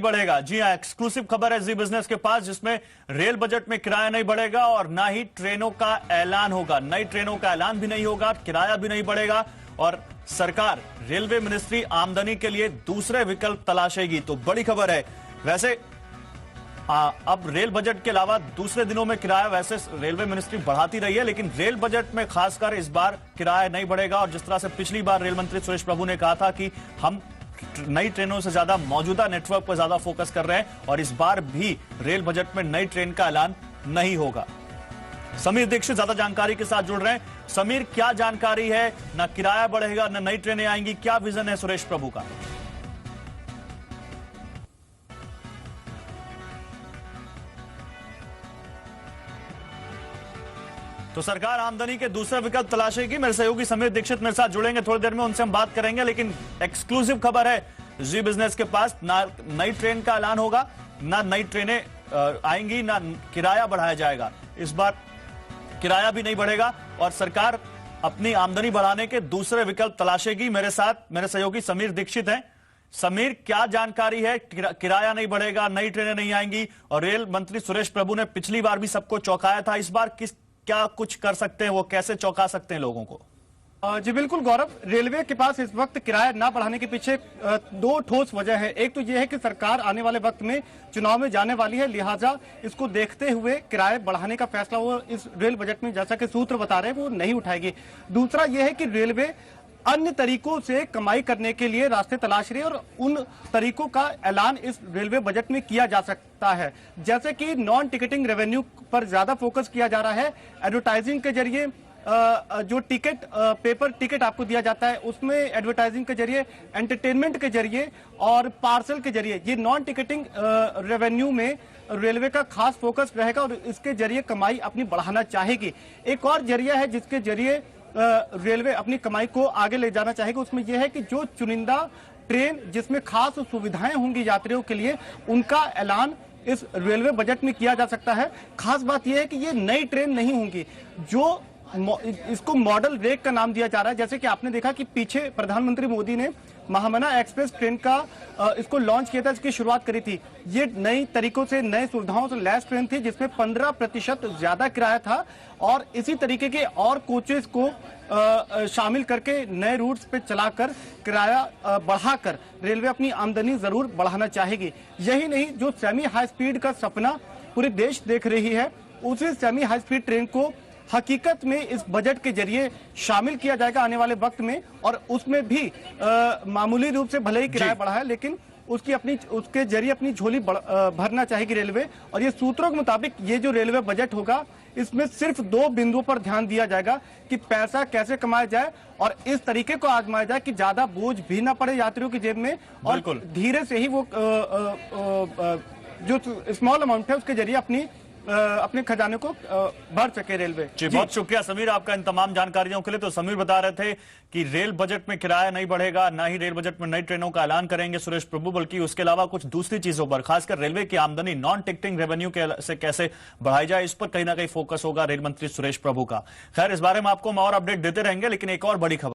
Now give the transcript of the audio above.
बढ़ेगा। जी हां, एक्सक्लूसिव खबर है जी बिजनेस के पास, जिसमें रेल बजट में किराया नहीं बढ़ेगा और ना ही ट्रेनों का ऐलान होगा। नई ट्रेनों का ऐलान भी नहीं होगा, किराया भी नहीं बढ़ेगा और सरकार रेलवे मिनिस्ट्री आमदनी के लिए दूसरे विकल्प तलाशेगी। तो बड़ी खबर है। वैसे अब रेल बजट के अलावा दूसरे दिनों में किराया वैसे रेलवे मिनिस्ट्री बढ़ाती रही है, लेकिन रेल बजट में खासकर इस बार किराया नहीं बढ़ेगा। और जिस तरह से पिछली बार रेल मंत्री सुरेश प्रभु ने कहा था कि हम नई ट्रेनों से ज्यादा मौजूदा नेटवर्क पर ज्यादा फोकस कर रहे हैं, और इस बार भी रेल बजट में नई ट्रेन का ऐलान नहीं होगा। समीर दीक्षित ज्यादा जानकारी के साथ जुड़ रहे हैं। समीर, क्या जानकारी है? ना किराया बढ़ेगा, ना नई ट्रेनें आएंगी, क्या विजन है सुरेश प्रभु का? तो सरकार आमदनी के दूसरे विकल्प तलाशेगी। मेरे सहयोगी समीर दीक्षित मेरे साथ जुड़ेंगे, थोड़ी देर में उनसे हम बात करेंगे। लेकिन एक्सक्लूसिव खबर है जी बिजनेस के पास, ना नई ट्रेन का ऐलान होगा, ना नई ट्रेनें आएंगी, ना किराया बढ़ाया जाएगा। इस बार किराया भी नहीं बढ़ेगा और सरकार अपनी आमदनी बढ़ाने के दूसरे विकल्प तलाशेगी। मेरे साथ मेरे सहयोगी समीर दीक्षित हैं। समीर, क्या जानकारी है? किराया नहीं बढ़ेगा, नई ट्रेनें नहीं आएंगी, और रेल मंत्री सुरेश प्रभु ने पिछली बार भी सबको चौंकाया था। इस बार क्या कुछ कर सकते हैं, वो कैसे चौंका सकते हैं लोगों को? जी बिल्कुल गौरव, रेलवे के पास इस वक्त किराया ना बढ़ाने के पीछे दो ठोस वजह है। एक तो यह है कि सरकार आने वाले वक्त में चुनाव में जाने वाली है, लिहाजा इसको देखते हुए किराए बढ़ाने का फैसला वो इस रेल बजट में, जैसा कि सूत्र बता रहे हैं, वो नहीं उठाएगी। दूसरा यह है कि रेलवे अन्य तरीकों से कमाई करने के लिए रास्ते तलाश रही है और उन तरीकों का ऐलान इस रेलवे बजट में किया जा सकता है। जैसे कि नॉन टिकटिंग रेवेन्यू पर ज्यादा फोकस किया जा रहा है। एडवर्टाइजिंग के जरिए जो पेपर टिकट आपको दिया जाता है, उसमें एडवर्टाइजिंग के जरिए, एंटरटेनमेंट के जरिए और पार्सल के जरिए, ये नॉन टिकटिंग रेवेन्यू में रेलवे का खास फोकस रहेगा और इसके जरिए कमाई अपनी बढ़ाना चाहेगी। एक और जरिया है जिसके जरिए रेलवे अपनी कमाई को आगे ले जाना चाहेगा, उसमें यह है कि जो चुनिंदा ट्रेन जिसमें खास सुविधाएं होंगी यात्रियों के लिए, उनका ऐलान इस रेलवे बजट में किया जा सकता है। खास बात यह है कि ये नई ट्रेन नहीं होंगी, जो इसको मॉडल रेक का नाम दिया जा रहा है। जैसे कि आपने देखा कि पीछे प्रधानमंत्री मोदी ने महामना एक्सप्रेस ट्रेन का इसको लॉन्च किया था, इसकी शुरुआत करी थी। ये नई तरीकों से, नए सुविधाओं से लैस ट्रेन थी, जिसमें 15% ज्यादा किराया था और इसी तरीके के और कोचेस को शामिल करके नए रूट्स पे चलाकर किराया बढ़ाकर रेलवे अपनी आमदनी जरूर बढ़ाना चाहेगी। यही नहीं, जो सेमी हाई स्पीड का सपना पूरे देश देख रही है, उसी सेमी हाई स्पीड ट्रेन को हकीकत में इस बजट के जरिए शामिल किया जाएगा आने वाले वक्त में। और उसमें भी मामूली रूप से भले ही किराया बढ़ा है, लेकिन उसके जरिए अपनी झोली भरना चाहेगी रेलवे। और ये सूत्रों के मुताबिक ये जो रेलवे बजट होगा, इसमें सिर्फ दो बिंदुओं पर ध्यान दिया जाएगा कि पैसा कैसे कमाया जाए और इस तरीके को आजमाया जाए कि ज्यादा बोझ भी ना पड़े यात्रियों की जेब में, और धीरे से ही वो जो स्मॉल अमाउंट है उसके जरिए अपने खजाने को भर सके रेलवे। जी, बहुत शुक्रिया समीर आपका इन तमाम जानकारियों के लिए। तो समीर बता रहे थे कि रेल बजट में किराया नहीं बढ़ेगा, ना ही रेल बजट में नई ट्रेनों का ऐलान करेंगे सुरेश प्रभु, बल्कि उसके अलावा कुछ दूसरी चीजों पर, खासकर रेलवे की आमदनी नॉन टिकटिंग रेवेन्यू से कैसे बढ़ाई जाए, इस पर कहीं ना कहीं फोकस होगा रेल मंत्री सुरेश प्रभु का। खैर, इस बारे में आपको हम और अपडेट देते रहेंगे। लेकिन एक और बड़ी खबर